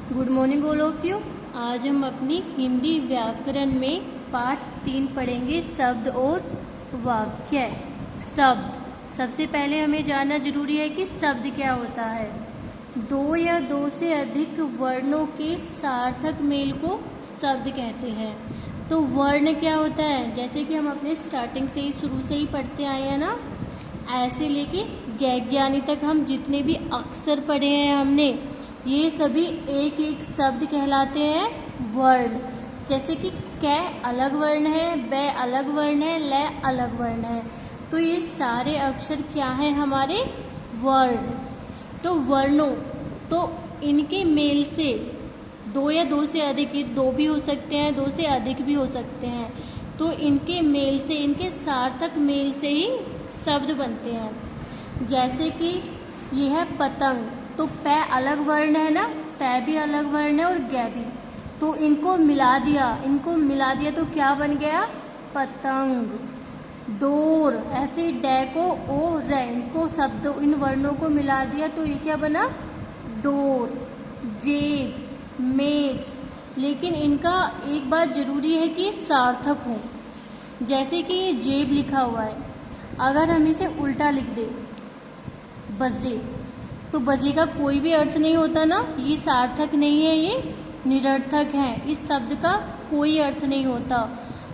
Good morning all of you. आज हम अपनी हिंदी व्याकरण में पाठ 3 पढ़ेंगे, शब्द और वाक्य। शब्द, सबसे पहले हमें जानना जरूरी है कि शब्द क्या होता है। दो या दो से अधिक वर्णों के सार्थक मेल को शब्द कहते हैं। तो वर्ण क्या होता है, जैसे कि हम अपने स्टार्टिंग से ही शुरू से ही पढ़ते आए हैं ना, ऐसे लेके ज्ञानी तक हम जितने भी अक्षर पढ़े हैं हमने, ये सभी एक एक शब्द कहलाते हैं वर्ण। जैसे कि कै अलग वर्ण है, बै अलग वर्ण है, लै अलग वर्ण है। तो ये सारे अक्षर क्या हैं, हमारे वर्ण। तो वर्णों, तो इनके मेल से दो या दो से अधिक, ये दो भी हो सकते हैं, दो से अधिक भी हो सकते हैं। तो इनके मेल से, इनके सार्थक मेल से ही शब्द बनते हैं। जैसे कि यह है पतंग, तो पै अलग वर्ण है ना, तै भी अलग वर्ण है और गै भी। तो इनको मिला दिया तो क्या बन गया, पतंग। डोर, ऐसे डै को ओ रे, इनको शब्दों, इन वर्णों को मिला दिया तो ये क्या बना, डोर। जेब, मेज, लेकिन इनका एक बात जरूरी है कि सार्थक हो। जैसे कि ये जेब लिखा हुआ है, अगर हम इसे उल्टा लिख दे बजे, तो बजे का कोई भी अर्थ नहीं होता ना, ये सार्थक नहीं है, ये निरर्थक है। इस शब्द का कोई अर्थ नहीं होता।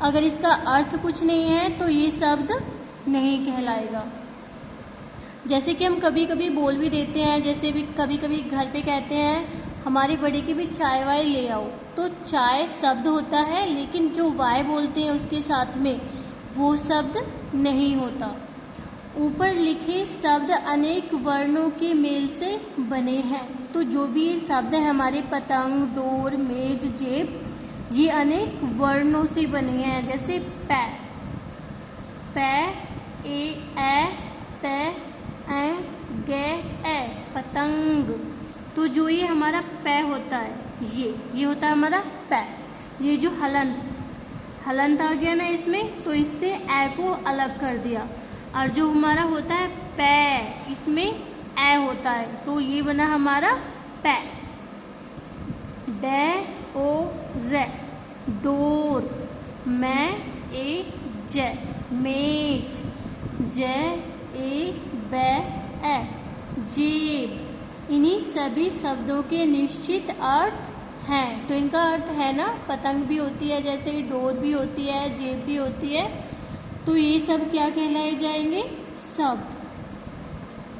अगर इसका अर्थ कुछ नहीं है तो ये शब्द नहीं कहलाएगा। जैसे कि हम कभी कभी बोल भी देते हैं, जैसे भी कभी कभी घर पे कहते हैं हमारे बड़े की भी चाय वाय ले आओ, तो चाय शब्द होता है, लेकिन जो वाय बोलते हैं उसके साथ में वो शब्द नहीं होता। ऊपर लिखे शब्द अनेक वर्णों के मेल से बने हैं। तो जो भी ये शब्द है हमारे, पतंग, डोर, मेज, जेब, ये अनेक वर्णों से बने हैं। जैसे पै, ए, ऐ, तै, ऐ, गे, ए, पतंग। तो जो ये हमारा पै होता है, ये होता है हमारा पै। ये जो हलंत आ गया ना इसमें, तो इससे ऐ को अलग कर दिया। और जो हमारा होता है पै, इसमें ऐ होता है, तो ये बना हमारा पै। डै ओ रे, डोर, मैं ए जै, मेज, जै ए बै ए, जेब। इन्हीं सभी शब्दों के निश्चित अर्थ हैं। तो इनका अर्थ है ना, पतंग भी होती है, जैसे डोर भी होती है, जेब भी होती है। तो ये सब क्या कहलाए जाएंगे, शब्द।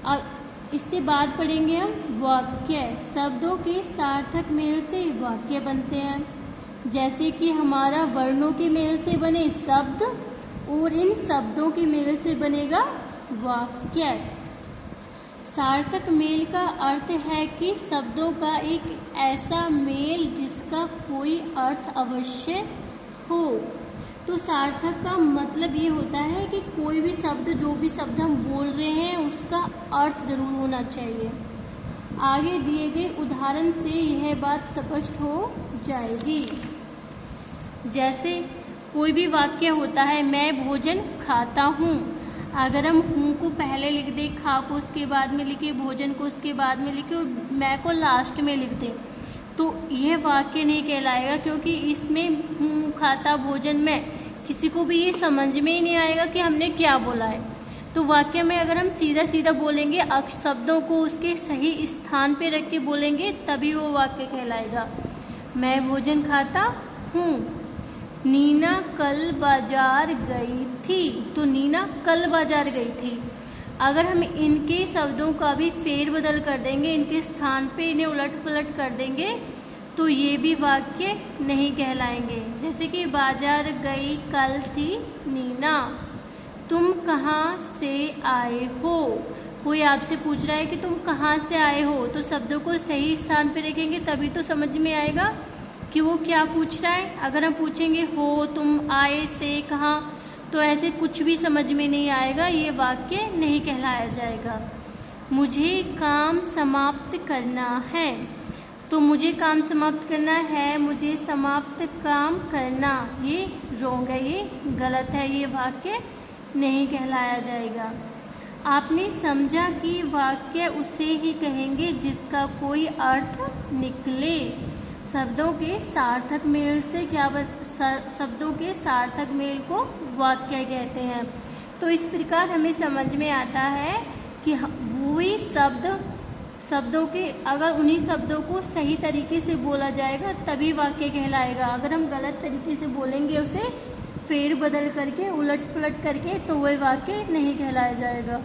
अब इससे बाद पढ़ेंगे हम वाक्य। शब्दों के सार्थक मेल से वाक्य बनते हैं। जैसे कि हमारा वर्णों के मेल से बने शब्द और इन शब्दों के मेल से बनेगा वाक्य। सार्थक मेल का अर्थ है कि शब्दों का एक ऐसा मेल जिसका कोई अर्थ अवश्य हो। तो सार्थक का मतलब ये होता है कि कोई भी शब्द, जो भी शब्द हम बोल रहे हैं, उसका अर्थ जरूर होना चाहिए। आगे दिए गए उदाहरण से यह बात स्पष्ट हो जाएगी। जैसे कोई भी वाक्य होता है, मैं भोजन खाता हूँ। अगर हम हूँ को पहले लिख दें, खा को उसके बाद में लिखे, भोजन को उसके बाद में लिखे और मैं को लास्ट में लिख दें, तो यह वाक्य नहीं कहलाएगा, क्योंकि इसमें हूँ, खाता, भोजन में किसी को भी ये समझ में ही नहीं आएगा कि हमने क्या बोला है। तो वाक्य में अगर हम सीधा सीधा बोलेंगे, शब्दों को उसके सही स्थान पे रख के बोलेंगे, तभी वो वाक्य कहलाएगा। मैं भोजन खाता हूँ। नीना कल बाजार गई थी, तो नीना कल बाजार गई थी। अगर हम इनके शब्दों का भी फेरबदल कर देंगे, इनके स्थान पे इन्हें उलट पलट कर देंगे, तो ये भी वाक्य नहीं कहलाएंगे। जैसे कि बाजार गई कल थी नीना। तुम कहाँ से आए हो, कोई आपसे पूछ रहा है कि तुम कहाँ से आए हो, तो शब्दों को सही स्थान पे रखेंगे, तभी तो समझ में आएगा कि वो क्या पूछ रहा है। अगर हम पूछेंगे हो, तुम, आए, से, कहाँ, तो ऐसे कुछ भी समझ में नहीं आएगा, ये वाक्य नहीं कहलाया जाएगा। मुझे काम समाप्त करना है, तो मुझे काम समाप्त करना है, मुझे समाप्त काम करना, ये रॉन्ग है, ये गलत है, ये वाक्य नहीं कहलाया जाएगा। आपने समझा कि वाक्य उसे ही कहेंगे जिसका कोई अर्थ निकले। शब्दों के सार्थक मेल से शब्दों के सार्थक मेल को वाक्य कहते हैं। तो इस प्रकार हमें समझ में आता है कि वही शब्दों के अगर उन्हीं शब्दों को सही तरीके से बोला जाएगा तभी वाक्य कहलाएगा। अगर हम गलत तरीके से बोलेंगे उसे फेर बदल करके उलट पुलट करके तो वह वाक्य नहीं कहलाया जाएगा।